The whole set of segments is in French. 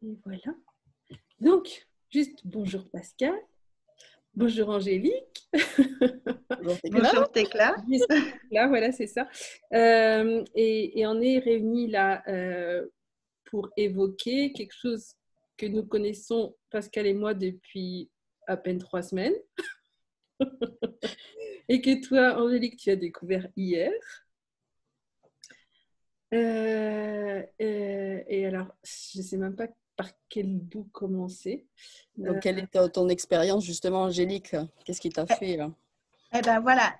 Et voilà. Donc, juste bonjour Pascal, bonjour Angélique. Bonjour Tecla. Bonjour Tecla. Là, voilà, c'est ça. Et on est réunis là pour évoquer quelque chose que nous connaissons, Pascal et moi, depuis à peine 3 semaines. Et que toi, Angélique, tu as découvert hier. Et alors, je ne sais même pas par quel bout commencer. Donc, quelle est ton expérience justement, Angélique? Qu'est-ce qui t'a fait là? Eh ben voilà,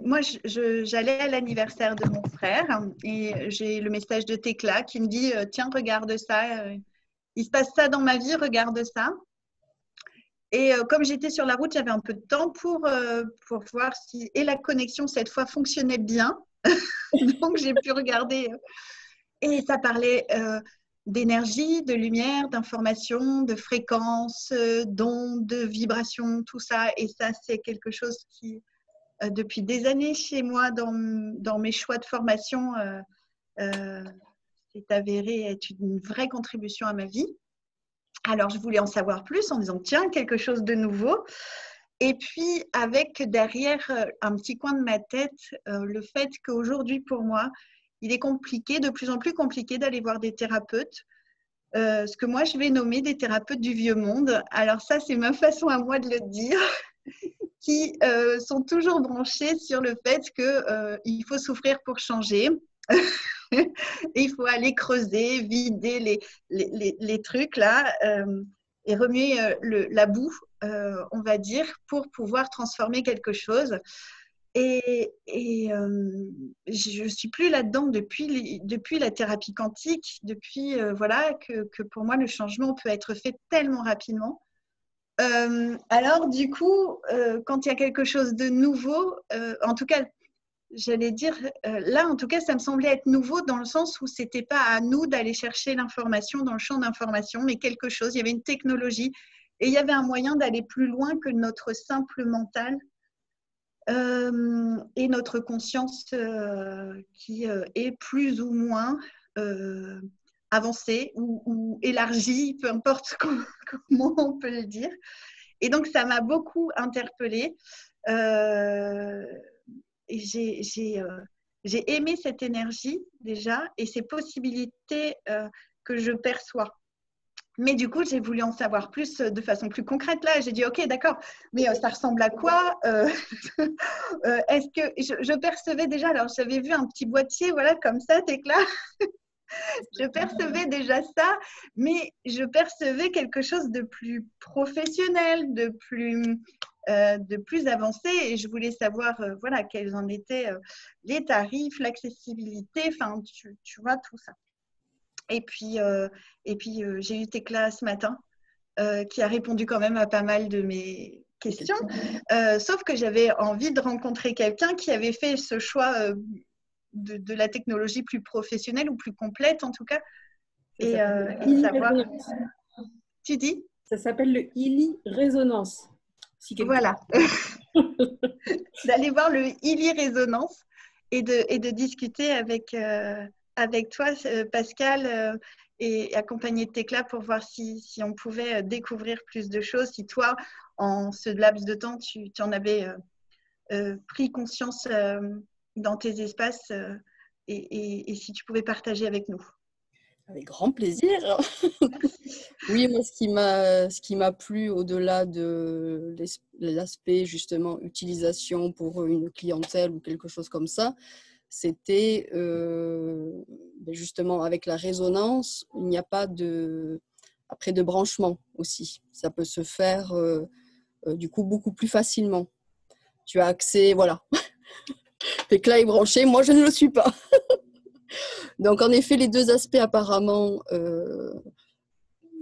moi j'allais à l'anniversaire de mon frère et j'ai le message de Tecla qui me dit tiens, regarde ça, il se passe ça dans ma vie, regarde ça. Et comme j'étais sur la route, j'avais un peu de temps pour voir si et la connexion cette fois fonctionnait bien. Donc j'ai pu regarder et ça parlait d'énergie, de lumière, d'information, de fréquence, d'ondes, de vibrations, tout ça. Et ça, c'est quelque chose qui, depuis des années chez moi, dans mes choix de formation, s'est avéré être une vraie contribution à ma vie. Alors, je voulais en savoir plus en disant, tiens, quelque chose de nouveau. Et puis, avec derrière un petit coin de ma tête, le fait qu'aujourd'hui, pour moi, il est compliqué, de plus en plus compliqué d'aller voir des thérapeutes, ce que moi, je vais nommer des thérapeutes du vieux monde. Alors ça, c'est ma façon à moi de le dire, qui sont toujours branchés sur le fait qu'il faut souffrir pour changer. Et il faut aller creuser, vider les trucs là et remuer la boue, on va dire, pour pouvoir transformer quelque chose. Et je ne suis plus là-dedans depuis la thérapie quantique, depuis voilà, que pour moi, le changement peut être fait tellement rapidement. Alors, du coup, quand il y a quelque chose de nouveau, en tout cas, j'allais dire, là, en tout cas, ça me semblait être nouveau dans le sens où ce n'était pas à nous d'aller chercher l'information dans le champ d'information, mais quelque chose, il y avait une technologie et il y avait un moyen d'aller plus loin que notre simple mental. Et notre conscience qui est plus ou moins avancée ou élargie, peu importe comment on peut le dire. Et donc, ça m'a beaucoup interpellée. Et j'ai aimé cette énergie déjà et ces possibilités que je perçois. Mais du coup, j'ai voulu en savoir plus de façon plus concrète là. J'ai dit, OK, d'accord, mais ça ressemble à quoi est-ce que je percevais déjà, alors j'avais vu un petit boîtier, voilà, comme ça, Tecla. Je percevais déjà ça, mais je percevais quelque chose de plus professionnel, de plus avancé et je voulais savoir voilà, quels en étaient les tarifs, l'accessibilité, enfin, tu vois, tout ça. Et puis j'ai eu Tecla ce matin qui a répondu quand même à pas mal de mes questions, sauf que j'avais envie de rencontrer quelqu'un qui avait fait ce choix de la technologie plus professionnelle ou plus complète en tout cas. Et savoir… Tu dis ? Ça s'appelle le Healy Résonance. Si voilà. D'aller voir le Healy Résonance et de discuter avec toi, Pascal, et accompagné de Tecla pour voir si on pouvait découvrir plus de choses. Si toi, en ce laps de temps, tu en avais pris conscience dans tes espaces et si tu pouvais partager avec nous. Avec grand plaisir. Oui, moi, ce qui m'a plu au-delà de l'aspect justement utilisation pour une clientèle ou quelque chose comme ça, c'était justement avec la résonance, il n'y a pas de branchement aussi. Ça peut se faire du coup beaucoup plus facilement. Tu as accès, voilà. Tecla est branché, moi je ne le suis pas. Donc en effet, les deux aspects apparemment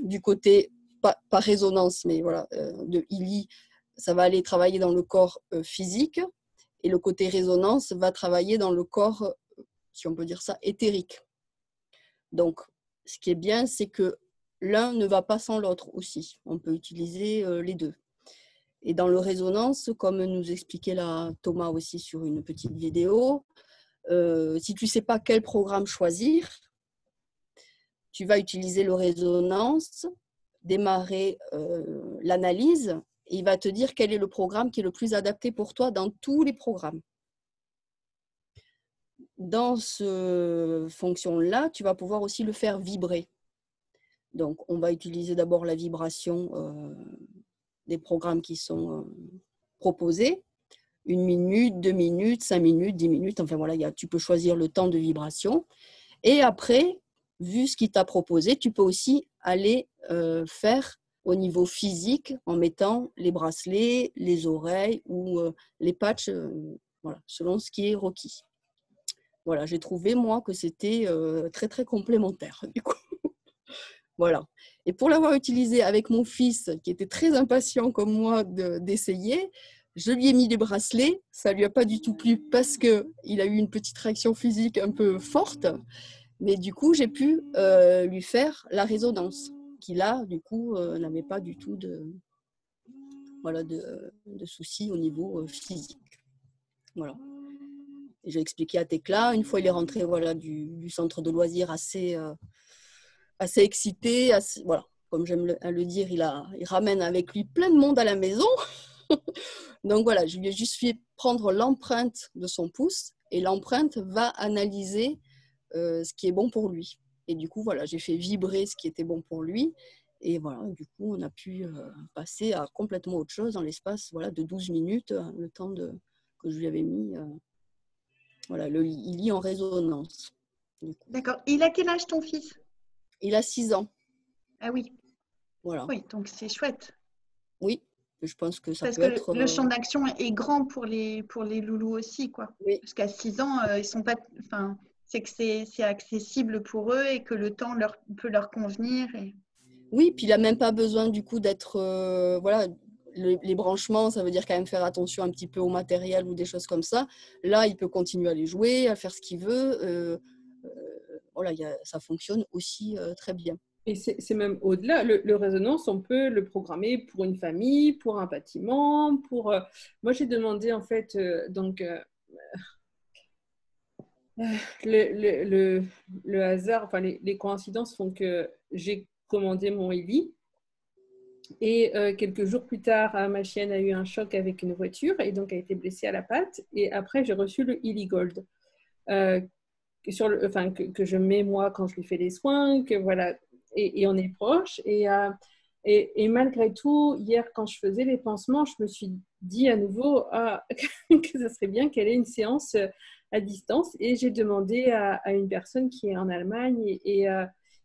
du côté, pas résonance, mais voilà, de Healy, ça va aller travailler dans le corps physique et le côté résonance va travailler dans le corps, si on peut dire ça, éthérique. Donc, ce qui est bien, c'est que l'un ne va pas sans l'autre aussi. On peut utiliser les deux. Et dans le résonance, comme nous expliquait là Thomas aussi sur une petite vidéo, si tu ne sais pas quel programme choisir, tu vas utiliser le résonance, démarrer l'analyse, et il va te dire quel est le programme qui est le plus adapté pour toi dans tous les programmes. Dans cette fonction-là, tu vas pouvoir aussi le faire vibrer. Donc, on va utiliser d'abord la vibration des programmes qui sont proposés. 1 minute, 2 minutes, 5 minutes, 10 minutes. Enfin voilà, tu peux choisir le temps de vibration. Et après, vu ce qu'il t'a proposé, tu peux aussi aller faire au niveau physique en mettant les bracelets, les oreilles ou les patchs, voilà, selon ce qui est requis. Voilà, j'ai trouvé, moi, que c'était très, très complémentaire, du coup. Voilà. Et pour l'avoir utilisé avec mon fils, qui était très impatient comme moi d'essayer, je lui ai mis les bracelets. Ça ne lui a pas du tout plu parce qu'il a eu une petite réaction physique un peu forte. Mais du coup, j'ai pu lui faire la résonance, qui là, du coup, n'avait pas du tout de soucis au niveau physique. Voilà. Et j'ai expliqué à Tekla, une fois il est rentré du centre de loisirs assez excité, voilà. Comme j'aime à le dire, il ramène avec lui plein de monde à la maison. Donc voilà, je lui ai juste fait prendre l'empreinte de son pouce et l'empreinte va analyser ce qui est bon pour lui. Et du coup, voilà, j'ai fait vibrer ce qui était bon pour lui. Et voilà, du coup, on a pu passer à complètement autre chose dans l'espace de 12 minutes, le temps que je lui avais mis. Il lit en résonance. D'accord. Il a quel âge ton fils? Il a 6 ans. Ah oui. Voilà. Oui, donc c'est chouette. Oui, je pense que ça parce peut que être… le champ d'action est grand pour les loulous aussi, quoi. Oui. Parce qu'à 6 ans, ils sont pas… Enfin, c'est que c'est accessible pour eux et que le temps peut leur convenir. Oui, puis il n'a même pas besoin du coup d'être… les branchements, ça veut dire quand même faire attention un petit peu au matériel ou des choses comme ça. Là, il peut continuer à les jouer, à faire ce qu'il veut. Ça fonctionne aussi très bien. Et c'est même au-delà. Le résonance, on peut le programmer pour une famille, pour un bâtiment, pour… Moi, j'ai demandé, en fait, le hasard, enfin, les coïncidences font que j'ai commandé mon Illy. Et quelques jours plus tard, ma chienne a eu un choc avec une voiture et donc a été blessée à la patte. Et après, j'ai reçu le Illy Gold. Que je mets moi quand je lui fais les soins, que voilà, et on est proche. Et malgré tout, hier, quand je faisais les pansements, je me suis dit à nouveau que ça serait bien qu'elle ait une séance à distance. Et j'ai demandé à une personne qui est en Allemagne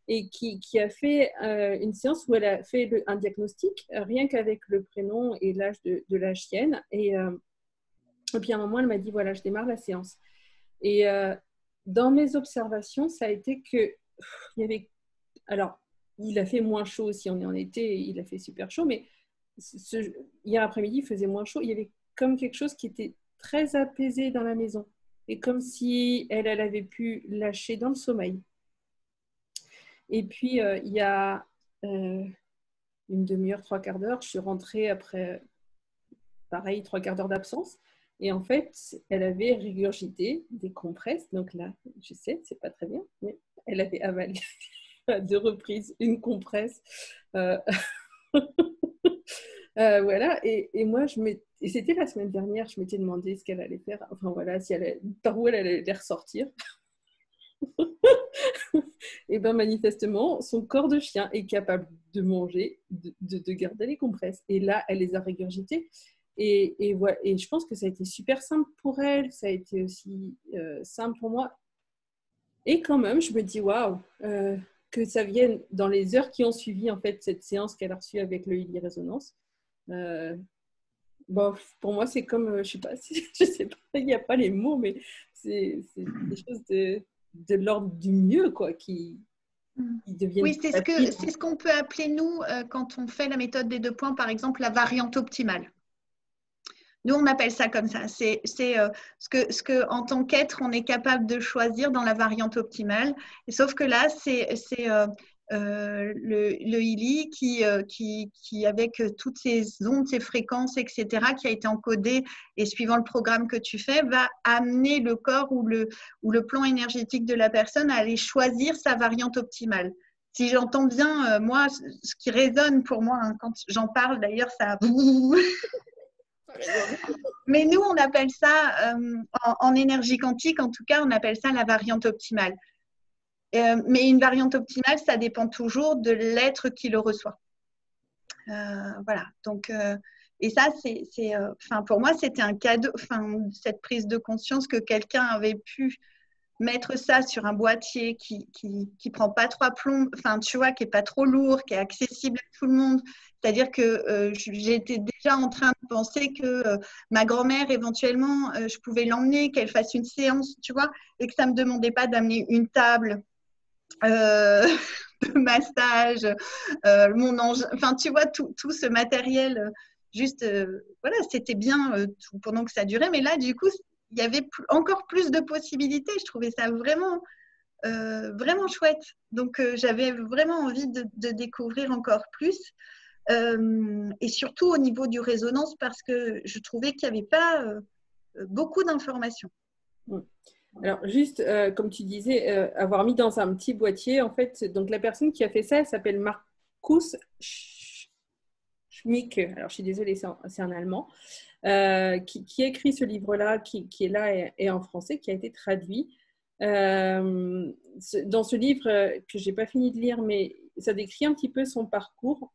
et qui a fait une séance où elle a fait un diagnostic, rien qu'avec le prénom et l'âge de la chienne. Et puis à un moment, elle m'a dit, voilà, je démarre la séance. Et dans mes observations, ça a été que il y avait… Alors, il a fait moins chaud si on est en été, il a fait super chaud, mais hier après-midi, il faisait moins chaud. Il y avait comme quelque chose qui était très apaisé dans la maison. Et comme si elle avait pu lâcher dans le sommeil. Et puis, il y a une demi-heure, 3/4 d'heure, je suis rentrée après, pareil, 3/4 d'heure d'absence. Et en fait, elle avait régurgité des compresses. Donc là, je sais, c'est pas très bien, mais elle avait avalé à 2 reprises une compresse. Voilà. Et moi, et c'était la semaine dernière, je m'étais demandé ce qu'elle allait faire. Enfin voilà, par où elle allait les ressortir. Et bien manifestement, son corps de chien est capable de manger, de garder les compresses. Et là, elle les a régurgitées. Et je pense que ça a été super simple pour elle, ça a été aussi simple pour moi. Et quand même, je me dis, waouh, que ça vienne dans les heures qui ont suivi en fait cette séance qu'elle a reçue avec le Illy Résonance. Pour moi, c'est comme, je sais pas, il n'y a pas les mots, mais c'est des choses de l'ordre du mieux, quoi, qui deviennent… Oui, c'est ce qu'on peut appeler, nous, quand on fait la méthode des 2 points, par exemple, la variante optimale. Nous, on appelle ça comme ça. C'est ce que, en tant qu'être, on est capable de choisir dans la variante optimale. Et sauf que là, c'est le Illy qui, avec toutes ces ondes, ces fréquences, etc., qui a été encodé et suivant le programme que tu fais, va amener le corps ou le plan énergétique de la personne à aller choisir sa variante optimale. si j'entends bien, moi, ce qui résonne pour moi, hein, quand j'en parle, d'ailleurs, ça… Mais nous, on appelle ça, en énergie quantique, en tout cas, on appelle ça la variante optimale. Mais une variante optimale, ça dépend toujours de l'être qui le reçoit. Voilà. Donc, et ça, pour moi, c'était un cadeau, cette prise de conscience que quelqu'un avait pu mettre ça sur un boîtier qui prend pas trois plombs, tu vois, qui est pas trop lourd, qui est accessible à tout le monde. C'est-à-dire que j'étais déjà en train de penser que ma grand-mère, éventuellement, je pouvais l'emmener, qu'elle fasse une séance, tu vois, et que ça me demandait pas d'amener une table de massage, mon ange, tu vois, tout ce matériel, juste, voilà, c'était bien pendant que ça durait, mais là, du coup, il y avait encore plus de possibilités. Je trouvais ça vraiment, vraiment chouette. Donc, j'avais vraiment envie de découvrir encore plus. Et surtout au niveau du résonance, parce que je trouvais qu'il n'y avait pas beaucoup d'informations. Alors, juste, comme tu disais, avoir mis dans un petit boîtier, en fait, donc la personne qui a fait ça, elle s'appelle Markus Schmick. Alors, je suis désolée, c'est un allemand, qui a écrit ce livre-là, qui est là et en français, qui a été traduit. Dans ce livre, que je n'ai pas fini de lire, mais ça décrit un petit peu son parcours.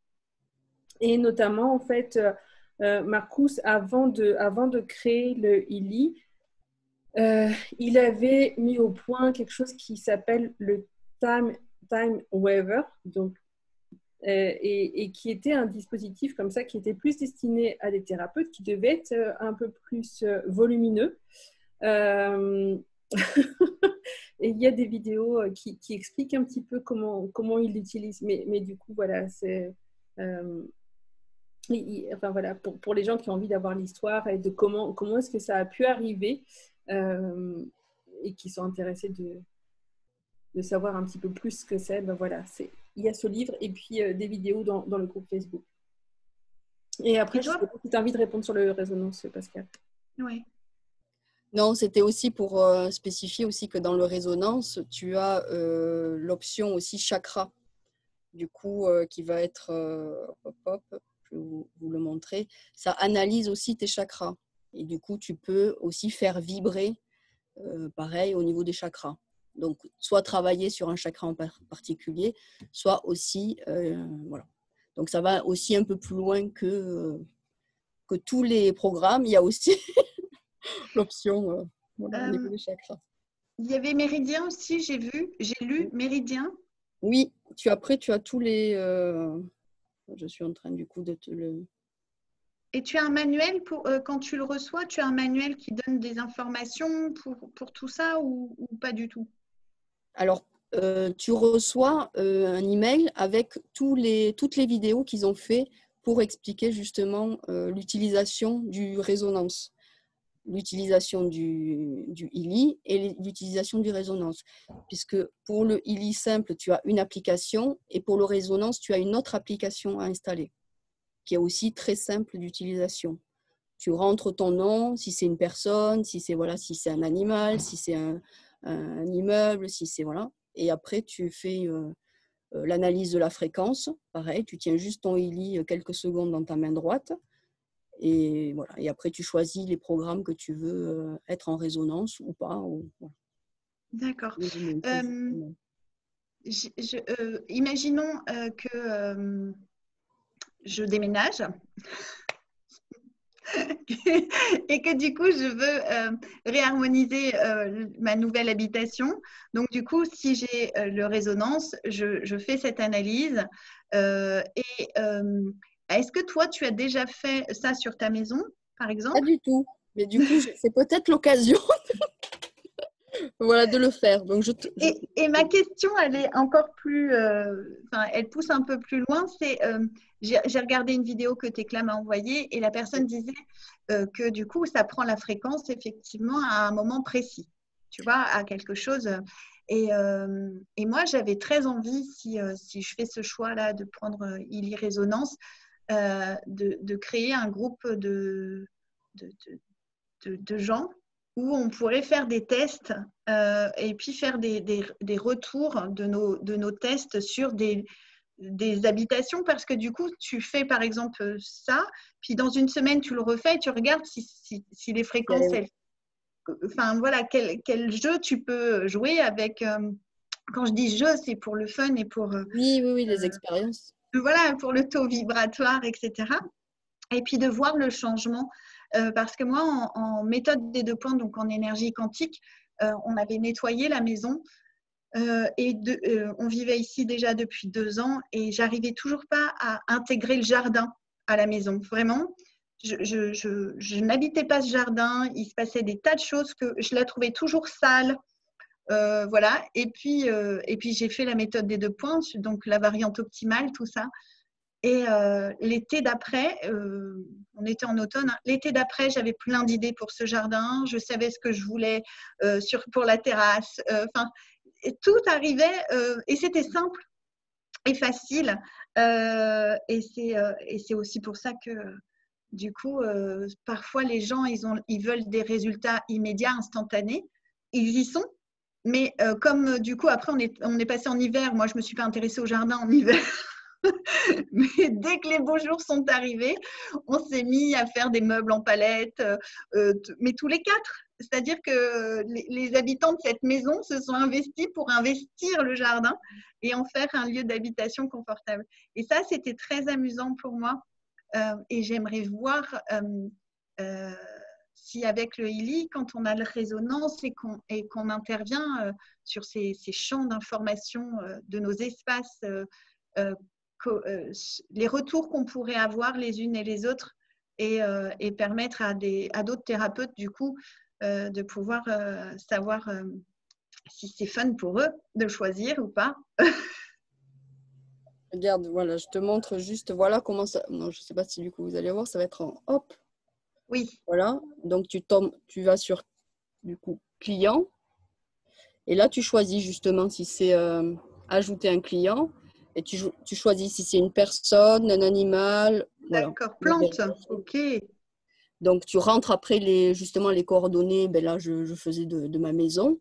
Et notamment, en fait, Marcus, avant de créer le ILI, il avait mis au point quelque chose qui s'appelle le Time Waver, donc, et qui était un dispositif comme ça qui était plus destiné à des thérapeutes, qui devait être un peu plus volumineux. Et il y a des vidéos qui expliquent un petit peu comment il l'utilise. Mais du coup, voilà, c'est… enfin voilà, pour les gens qui ont envie d'avoir l'histoire et de comment est-ce que ça a pu arriver, et qui sont intéressés de savoir un petit peu plus ce que c'est, ben voilà, il y a ce livre et puis des vidéos dans le groupe Facebook. Et après, je sais pas si tu as envie de répondre sur le résonance, Pascal. Oui. Non, c'était aussi pour spécifier aussi que dans le résonance, tu as l'option aussi chakra, du coup, qui va être, je vais vous le montrer, ça analyse aussi tes chakras. Et du coup, tu peux aussi faire vibrer, pareil, au niveau des chakras. Donc, soit travailler sur un chakra en particulier, soit aussi, voilà. Donc, ça va aussi un peu plus loin que tous les programmes. Il y a aussi l'option voilà, au niveau des chakras. Il y avait Méridien aussi, j'ai lu Méridien. Oui, après, tu as tous les… je suis en train du coup de te le… Et tu as un manuel pour quand tu le reçois, tu as un manuel qui donne des informations pour tout ça ou pas du tout? Alors, tu reçois un email avec toutes les vidéos qu'ils ont fait pour expliquer justement l'utilisation du résonance, l'utilisation du ILI et l'utilisation du résonance. Puisque pour le ILI simple, tu as une application et pour le résonance, tu as une autre application à installer qui est aussi très simple d'utilisation. Tu rentres ton nom, si c'est une personne, si c'est un animal, si c'est un immeuble, si c'est voilà. Et après, tu fais l'analyse de la fréquence. Pareil, tu tiens juste ton ILI quelques secondes dans ta main droite. Et voilà. Et après, tu choisis les programmes que tu veux être en résonance ou pas. Voilà. D'accord. Imaginons que je déménage et que du coup, je veux réharmoniser ma nouvelle habitation. Donc, du coup, si j'ai le résonance, je fais cette analyse. Est-ce que toi, tu as déjà fait ça sur ta maison, par exemple? Pas du tout. Mais du coup, c'est peut-être l'occasion voilà, de le faire. Donc, Et ma question, elle est encore plus… elle pousse un peu plus loin. C'est, j'ai regardé une vidéo que Tekla m'a envoyée et la personne disait que du coup, ça prend la fréquence effectivement à un moment précis, tu vois, à quelque chose. Et moi, j'avais très envie, si je fais ce choix-là de prendre ILI Résonance, de créer un groupe de gens où on pourrait faire des tests et puis faire des retours de nos tests sur des habitations, parce que du coup, tu fais par exemple ça, puis dans une semaine, tu le refais et tu regardes si les fréquences, enfin voilà, quel jeu tu peux jouer avec. Quand je dis jeu, c'est pour le fun et pour, Oui, les expériences. voilà, pour le taux vibratoire, etc. Et puis de voir le changement. Parce que moi, en méthode des 2 points, donc en énergie quantique, on avait nettoyé la maison on vivait ici déjà depuis 2 ans et j'arrivais toujours pas à intégrer le jardin à la maison. Vraiment, je n'habitais pas ce jardin. Il se passait des tas de choses que je la trouvais toujours sale. Voilà. Et puis j'ai fait la méthode des 2 points, donc la variante optimale, tout ça. Et l'été d'après, on était en automne, hein, l'été d'après, j'avais plein d'idées pour ce jardin. Je savais ce que je voulais pour la terrasse. Enfin, tout arrivait et c'était simple et facile. Et c'est aussi pour ça que, du coup, parfois les gens, ils veulent des résultats immédiats, instantanés. Ils y sont. Mais comme du coup, après, on est passé en hiver. Moi, je ne me suis pas intéressée au jardin en hiver. Mais dès que les beaux jours sont arrivés, on s'est mis à faire des meubles en palette, mais tous les 4. C'est-à-dire que les habitants de cette maison se sont investis pour investir le jardin et en faire un lieu d'habitation confortable. Et ça, c'était très amusant pour moi. Et j'aimerais voir si avec le Healy, quand on a la résonance et qu'on intervient sur ces champs d'information de nos espaces, les retours qu'on pourrait avoir les unes et les autres et permettre à d'autres thérapeutes, du coup, de pouvoir savoir si c'est fun pour eux de choisir ou pas. Regarde, voilà, je te montre juste, voilà comment ça. Non, je ne sais pas si du coup vous allez voir, ça va être en hop. Oui. Voilà, donc tu vas sur du coup client. Et là, tu choisis justement si c'est ajouter un client. Et tu choisis si c'est une personne, un animal. Voilà. D'accord, plante. Ok. Donc, tu rentres après justement les coordonnées. Ben là, je faisais de ma maison.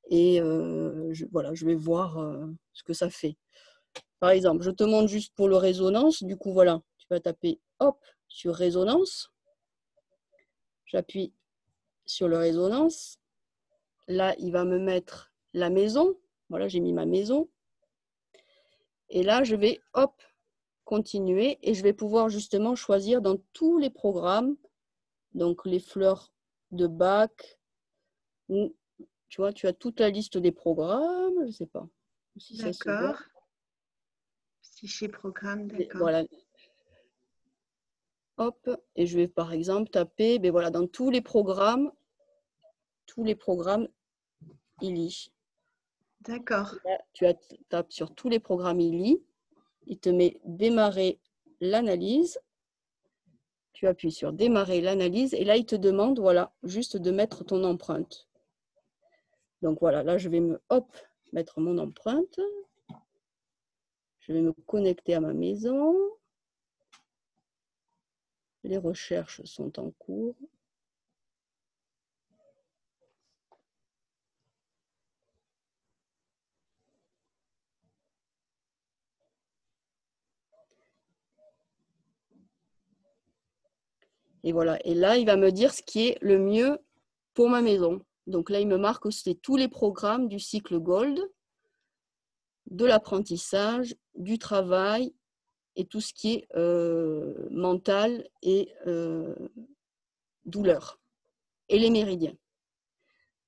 Et voilà, je vais voir ce que ça fait. Par exemple, je te montre juste pour le résonance. Du coup, voilà, tu vas taper hop sur résonance. J'appuie sur le résonance. Là, il va me mettre la maison. Voilà, j'ai mis ma maison. Et là, je vais, hop, continuer. Et je vais pouvoir justement choisir dans tous les programmes, donc les fleurs de Bach, où, tu vois, tu as toute la liste des programmes. Je ne sais pas si ça se voit. D'accord. Fichier programme, d'accord. Voilà. Hop, et je vais par exemple taper, ben voilà, dans tous les programmes, Healy. D'accord. Tu tapes sur tous les programmes Healy. Il te met démarrer l'analyse. Tu appuies sur démarrer l'analyse et là, il te demande, voilà, juste de mettre ton empreinte. Donc voilà, là, je vais mettre mon empreinte. Je vais me connecter à ma maison. Les recherches sont en cours. Et voilà, et là, il va me dire ce qui est le mieux pour ma maison. Donc là, il me marque aussi tous les programmes du cycle Gold, de l'apprentissage, du travail et tout ce qui est mental et douleur. Et les méridiens.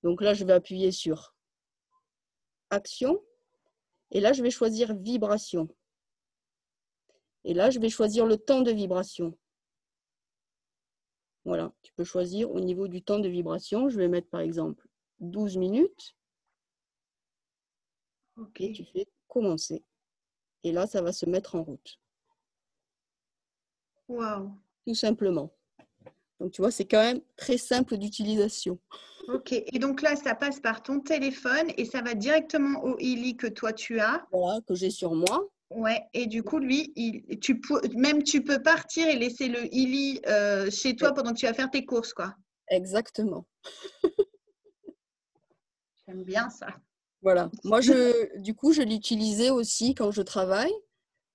Donc là, je vais appuyer sur Action. Et là, je vais choisir Vibration. Et là, je vais choisir le temps de vibration. Voilà, tu peux choisir au niveau du temps de vibration. Je vais mettre par exemple 12 minutes. Ok. Et tu fais commencer. Et là, ça va se mettre en route. Waouh. Tout simplement. Donc, tu vois, c'est quand même très simple d'utilisation. Ok. Et donc là, ça passe par ton téléphone et ça va directement au Healy que toi, tu as. Voilà, que j'ai sur moi. Ouais. Et du coup, lui, tu peux partir et laisser le Healy chez toi pendant que tu vas faire tes courses, quoi. Exactement. J'aime bien ça. Voilà. Moi, du coup, je l'utilisais aussi quand je travaille.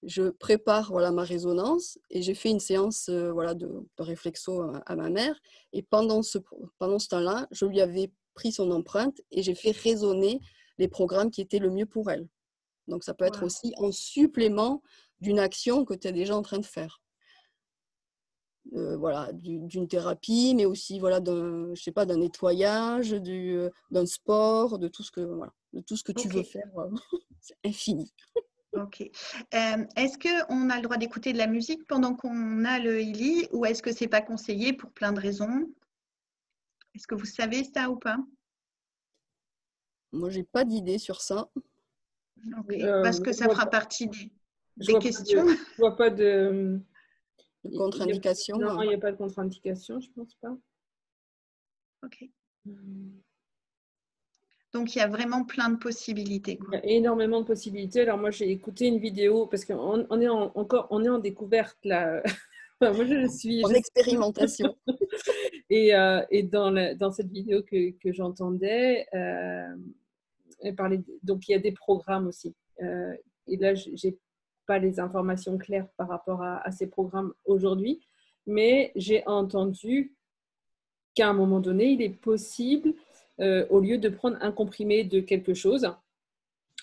Je prépare voilà, ma résonance et j'ai fait une séance voilà, de réflexo à ma mère. Et pendant ce temps-là, je lui avais pris son empreinte et j'ai fait résonner les programmes qui étaient le mieux pour elle. Donc, ça peut être aussi en supplément d'une action que tu es déjà en train de faire. Voilà, d'une thérapie, mais aussi voilà, je sais pas, d'un nettoyage, d'un sport, de tout ce que, voilà, de tout ce que tu veux faire. C'est infini. Ok. Est-ce qu'on a le droit d'écouter de la musique pendant qu'on a le Healy ou est-ce que ce n'est pas conseillé pour plein de raisons? Est-ce que vous savez ça ou pas? Moi, j'ai pas d'idée sur ça. Okay. Parce que ça fera partie des questions. Je vois pas de contre-indication. Non, il n'y a pas de contre-indication, je pense pas. Ok. Donc, il y a vraiment plein de possibilités, quoi. Il y a énormément de possibilités. Alors, moi, j'ai écouté une vidéo parce qu'on est en découverte là. Enfin, moi, je suis en expérimentation. Et dans cette vidéo que j'entendais, elle parlait donc il y a des programmes aussi. Et là, j'ai pas les informations claires par rapport à ces programmes aujourd'hui, mais j'ai entendu qu'à un moment donné, il est possible, au lieu de prendre un comprimé de quelque chose,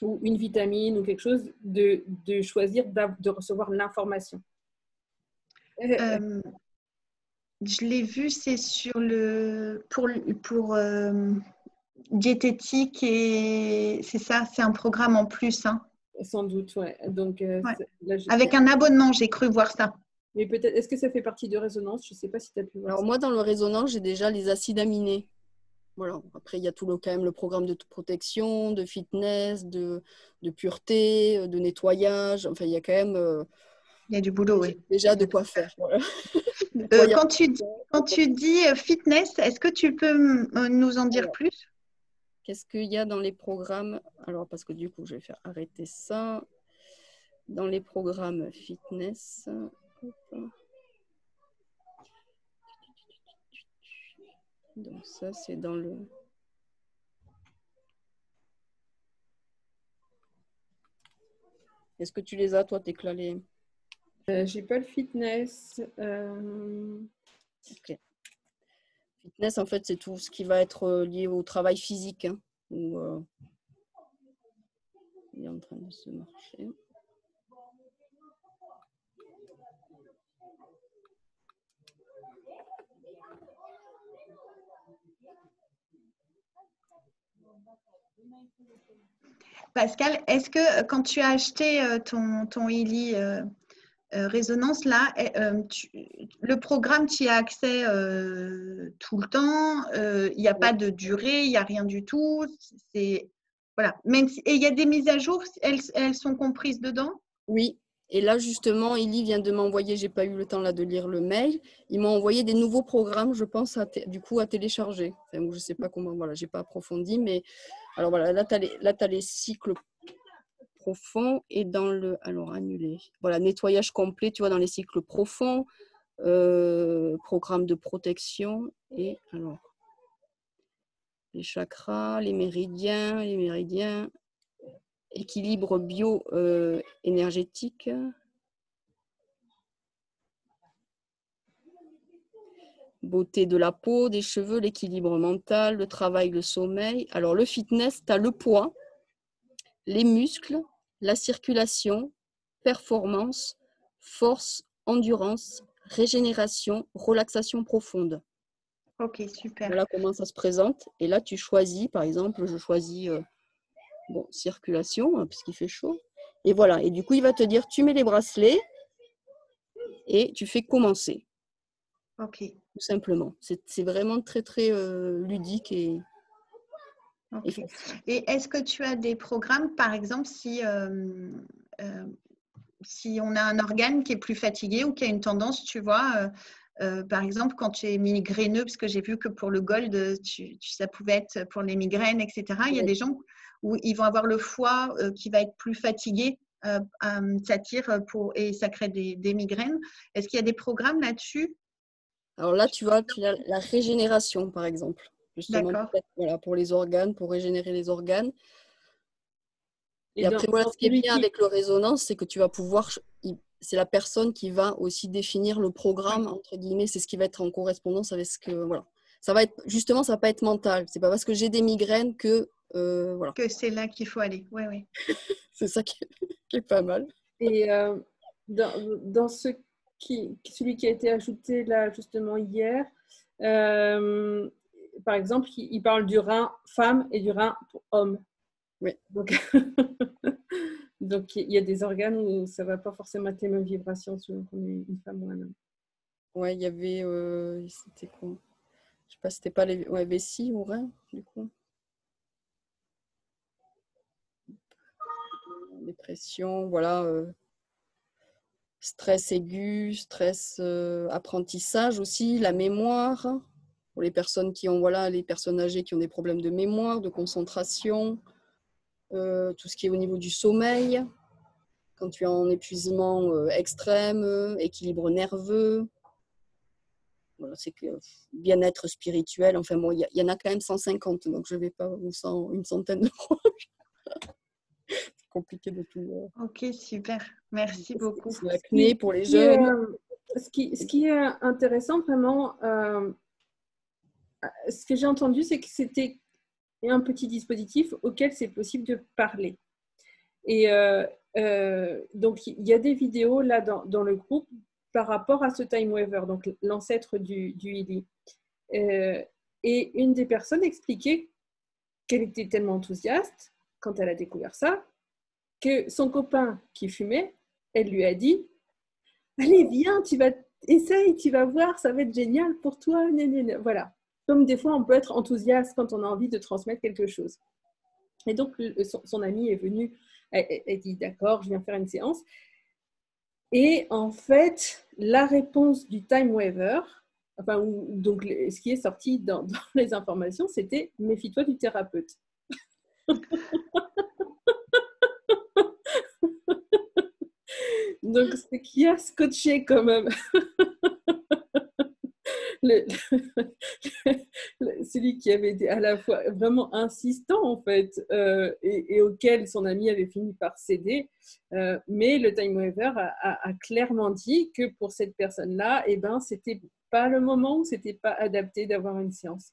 ou une vitamine ou quelque chose, de choisir de recevoir l'information. Je l'ai vu, c'est sur pour diététique et c'est ça, c'est un programme en plus. Hein. Sans doute, ouais. Donc, ouais. Là, avec un abonnement, j'ai cru voir ça. Mais peut-être, est-ce que ça fait partie de résonance? Je ne sais pas si tu as pu voir. Alors, moi, dans le résonance, j'ai déjà les acides aminés. Voilà. Après, il y a quand même le programme de protection, de fitness, de pureté, de nettoyage. Enfin, il y a quand même. Il y a du boulot, oui. Déjà de quoi faire. Voilà. Quand tu dis fitness, est-ce que tu peux nous en dire plus? Qu'est-ce qu'il y a dans les programmes? Alors, parce que du coup, je vais faire arrêter ça. Dans les programmes fitness. Donc ça, c'est dans le... Est-ce que tu les as, toi, tes clés? J'ai pas le fitness. Ok. Fitness, en fait, c'est tout ce qui va être lié au travail physique. Hein, où, il est en train de se marcher. Pascal, est-ce que quand tu as acheté ton Healy Résonance, là, le programme, tu y as accès tout le temps, il n'y a pas de durée, il n'y a rien du tout. Voilà. Même et il y a des mises à jour, elles sont comprises dedans? Oui. Et là, justement, Healy vient de m'envoyer, j'ai pas eu le temps là de lire le mail, ils m'ont envoyé des nouveaux programmes, je pense, du coup, à télécharger. Enfin, je ne sais pas comment, voilà, je n'ai pas approfondi, mais alors voilà, là, tu as les cycles profonds et dans le, alors annulé, voilà, nettoyage complet, tu vois, dans les cycles profonds, programme de protection et alors, les chakras, les méridiens, équilibre bio-énergétique. Beauté de la peau, des cheveux, l'équilibre mental, le travail, le sommeil. Alors, le fitness, tu as le poids, les muscles, la circulation, performance, force, endurance, régénération, relaxation profonde. Ok, super. Voilà comment ça se présente. Et là, tu choisis, par exemple, je choisis circulation, hein, puisqu'il fait chaud. Et voilà. Et du coup, il va te dire, tu mets les bracelets et tu fais commencer. Ok. Tout simplement. C'est vraiment très, très ludique et facile. Et est-ce que tu as des programmes, par exemple, si on a un organe qui est plus fatigué ou qui a une tendance, tu vois, par exemple, quand tu es migraineux, parce que j'ai vu que pour le Gold, ça pouvait être pour les migraines, etc. Il y a des gens où ils vont avoir le foie qui va être plus fatigué, ça tire et ça crée des migraines. Est-ce qu'il y a des programmes là-dessus? Alors là, tu as la régénération, par exemple. justement, D'accord. voilà, pour les organes, pour régénérer les organes. Et Et après, voilà, dans ce qui est celui bien avec le résonance, c'est que tu vas pouvoir, c'est la personne qui va aussi définir le programme, entre guillemets, c'est ce qui va être en correspondance avec ce que, voilà. Ça va être, justement, ça va pas être mental. C'est pas parce que j'ai des migraines que, voilà. Que c'est là qu'il faut aller. Oui, oui. C'est ça qui est pas mal. Et dans celui qui a été ajouté là justement hier, euh, par exemple, il parle du rein femme et du rein pour homme. Oui. Donc, donc il y a des organes où ça ne va pas forcément être les mêmes vibrations selon qu'on est une femme ou un homme. Ouais, il y avait, c'était quoi? Je sais pas, c'était pas les vessie ou rein, du coup. Dépression, voilà. Stress aigu, stress apprentissage aussi, la mémoire. Pour les personnes qui ont, voilà, les personnes âgées qui ont des problèmes de mémoire, de concentration, tout ce qui est au niveau du sommeil, quand tu es en épuisement extrême, équilibre nerveux. Voilà, c'est que bien-être spirituel, enfin bon, il y en a quand même 150, donc je ne vais pas vous en une centaine de fois. C'est compliqué de tout. Ok, super. Merci beaucoup. C'est l'acné pour les jeunes. Ce qui est intéressant vraiment, ce que j'ai entendu, c'est que c'était un petit dispositif auquel c'est possible de parler. Et donc, il y a des vidéos là dans le groupe par rapport à ce Time Waver, donc l'ancêtre du Healy. Et une des personnes expliquait qu'elle était tellement enthousiaste quand elle a découvert ça, que son copain qui fumait, elle lui a dit « Allez, viens, essaye, tu vas voir, ça va être génial pour toi. » Voilà. Comme des fois, on peut être enthousiaste quand on a envie de transmettre quelque chose. Et donc, son ami est venu, elle dit « D'accord, je viens faire une séance. » Et en fait, la réponse du Time Waver, enfin, donc ce qui est sorti dans les informations, c'était « Méfie-toi du thérapeute. » Donc, ce qui a scotché quand même celui qui avait été à la fois vraiment insistant en fait et auquel son ami avait fini par céder. Mais le Time Waver a clairement dit que pour cette personne-là, eh ben, c'était pas le moment, c'était pas adapté d'avoir une séance.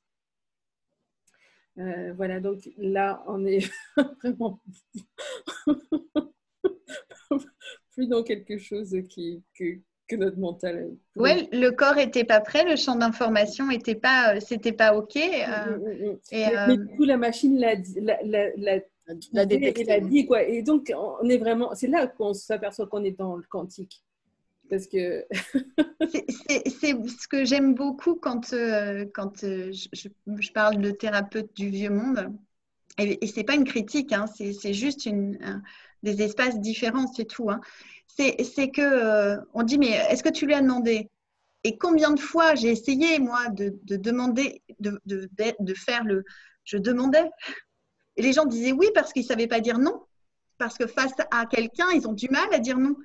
Voilà, donc là, on est vraiment plus dans quelque chose que notre mental. Ouais, le corps n'était pas prêt, le champ d'information n'était pas, c'était pas OK. Mais du coup, la machine l'a détecté. l'a dit, quoi. Et donc, on est vraiment, c'est là qu'on s'aperçoit qu'on est dans le quantique. Parce que c'est ce que j'aime beaucoup quand je parle de thérapeute du vieux monde. Et ce n'est pas une critique, hein, c'est juste des espaces différents, c'est tout. Hein. C'est que on dit, mais est-ce que tu lui as demandé? Et combien de fois j'ai essayé, moi, de demander, de faire le... Je demandais. Et les gens disaient oui parce qu'ils ne savaient pas dire non. Parce que face à quelqu'un, ils ont du mal à dire non.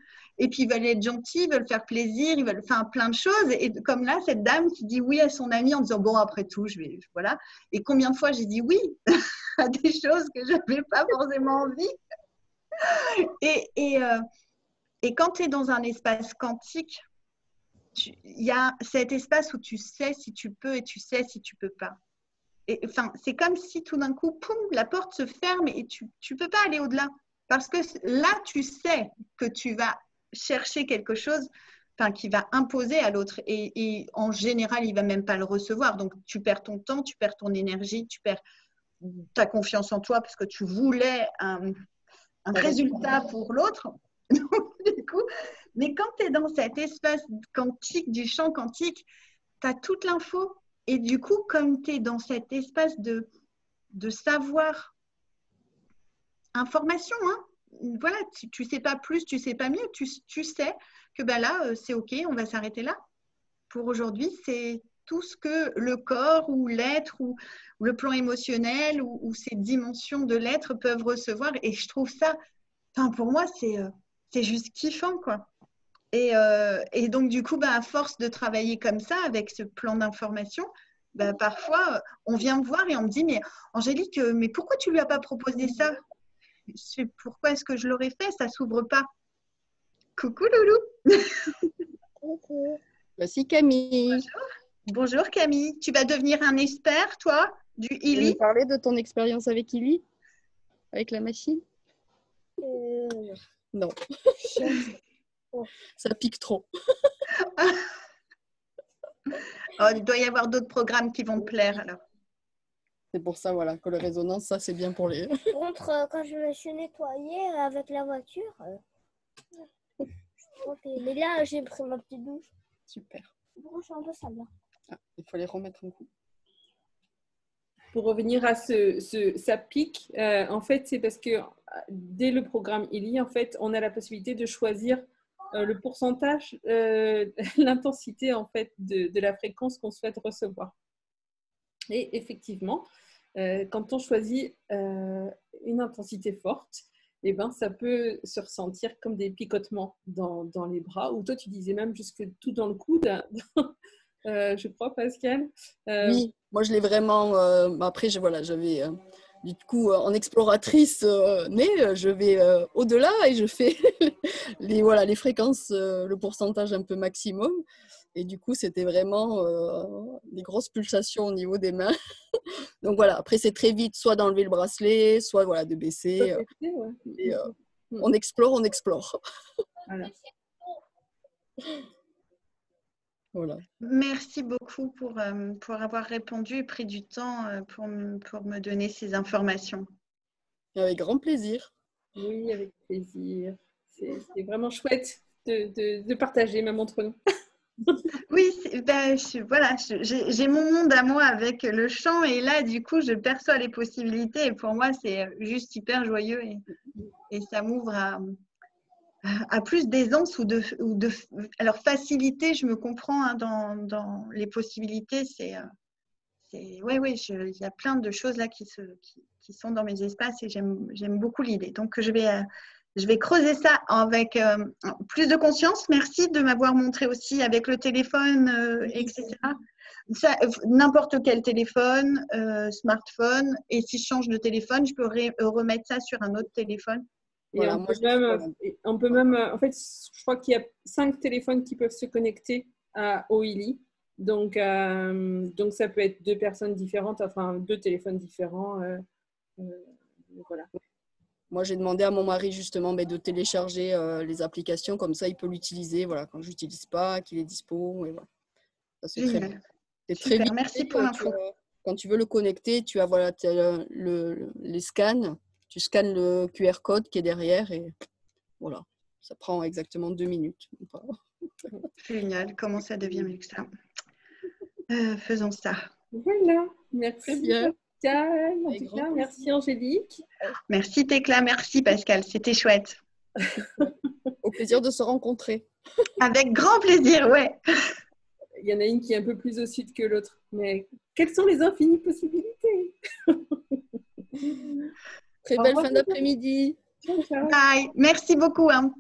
Et puis, ils veulent être gentils, ils veulent faire plaisir, ils veulent faire plein de choses. Et comme là, cette dame qui dit oui à son ami en disant, bon, après tout, je vais... Voilà. Et combien de fois j'ai dit oui à des choses que je n'avais pas forcément envie. Et quand tu es dans un espace quantique, il y a cet espace où tu sais si tu peux et tu sais si tu peux pas. Et, enfin, c'est comme si tout d'un coup, poum, la porte se ferme et tu ne peux pas aller au-delà. Parce que là, tu sais que tu vas chercher quelque chose qui va imposer à l'autre. Et en général, il ne va même pas le recevoir. Donc, tu perds ton temps, tu perds ton énergie, tu perds ta confiance en toi parce que tu voulais un résultat pour l'autre. Du coup, mais quand tu es dans cet espace quantique, du champ quantique, tu as toute l'info. Et du coup, comme tu es dans cet espace de savoir, information, hein, voilà, tu ne sais pas plus, tu ne sais pas mieux, tu sais que ben là, c'est OK, on va s'arrêter là. Pour aujourd'hui, c'est tout ce que le corps ou l'être ou le plan émotionnel ou ces dimensions de l'être peuvent recevoir. Et je trouve ça, pour moi, c'est juste kiffant, quoi. Et donc, du coup, à force de travailler comme ça, avec ce plan d'information, parfois, on vient me voir et on me dit, mais Angélique, mais pourquoi tu lui as pas proposé ça? Pourquoi est-ce que je l'aurais fait? Ça s'ouvre pas. Coucou Loulou. Voici Camille. Bonjour Camille. Tu vas devenir un expert, toi, du Tu veux Illy? nous parler de ton expérience avec Illy? Avec la machine? Non. Ça pique trop. Oh, il doit y avoir d'autres programmes qui vont te plaire alors. C'est pour ça, voilà, que le résonance, ça, c'est bien pour les... Par contre, quand je me suis nettoyée avec la voiture, mais là, j'ai pris ma petite douche. Super. Bon, je suis un peu sale là. Ah, il faut les remettre un coup. Pour revenir à ça pique, en fait, c'est parce que dès le programme Illy, en fait, on a la possibilité de choisir le pourcentage, l'intensité en fait de la fréquence qu'on souhaite recevoir. Et effectivement, quand on choisit une intensité forte, eh ben, ça peut se ressentir comme des picotements dans les bras, ou toi tu disais même jusque tout dans le coude, je crois Pascal. Oui, moi je l'ai vraiment... après, j'avais... du coup, en exploratrice née, je vais au-delà et je fais les fréquences, le pourcentage un peu maximum. Et du coup, c'était vraiment des grosses pulsations au niveau des mains. Donc voilà, après c'est très vite, soit d'enlever le bracelet, soit voilà, de baisser. Ouais. Et, on explore. Voilà. Voilà. Merci beaucoup pour avoir répondu et pris du temps pour me donner ces informations. Avec grand plaisir. Oui, avec plaisir. C'est vraiment chouette de partager, même entre nous. Oui, voilà, j'ai mon monde à moi avec le chant et là, du coup, je perçois les possibilités et pour moi, c'est juste hyper joyeux et ça m'ouvre à plus d'aisance alors facilité, je me comprends hein, dans les possibilités, il y a plein de choses là qui sont dans mes espaces et j'aime beaucoup l'idée. Donc, je vais creuser ça avec plus de conscience. Merci de m'avoir montré aussi avec le téléphone, etc. N'importe quel téléphone, smartphone. Et si je change de téléphone, je peux remettre ça sur un autre téléphone. Et Voilà, on peut même, en fait, je crois qu'il y a 5 téléphones qui peuvent se connecter au Illy. Donc, ça peut être 2 personnes différentes, enfin 2 téléphones différents. Voilà. Moi, j'ai demandé à mon mari justement de télécharger les applications, comme ça il peut l'utiliser voilà, quand je l'utilise pas, qu'il est dispo. Et voilà. Ça, c'est très bien. C'est très vite. Merci pour l'info. Quand tu veux le connecter, tu as voilà, les scans. Tu scannes le QR code qui est derrière et voilà, ça prend exactement 2 minutes. Génial, comment ça devient mieux que ça. Faisons ça. Voilà, merci bien. Pascal. En tout cas, merci Angélique. Merci Tecla, merci Pascal, c'était chouette. Au plaisir de se rencontrer. Avec grand plaisir, ouais. Il y en a une qui est un peu plus au sud que l'autre, mais quelles sont les infinies possibilités? Très belle fin d'après-midi. Ciao, ciao. Bye, merci beaucoup. Hein.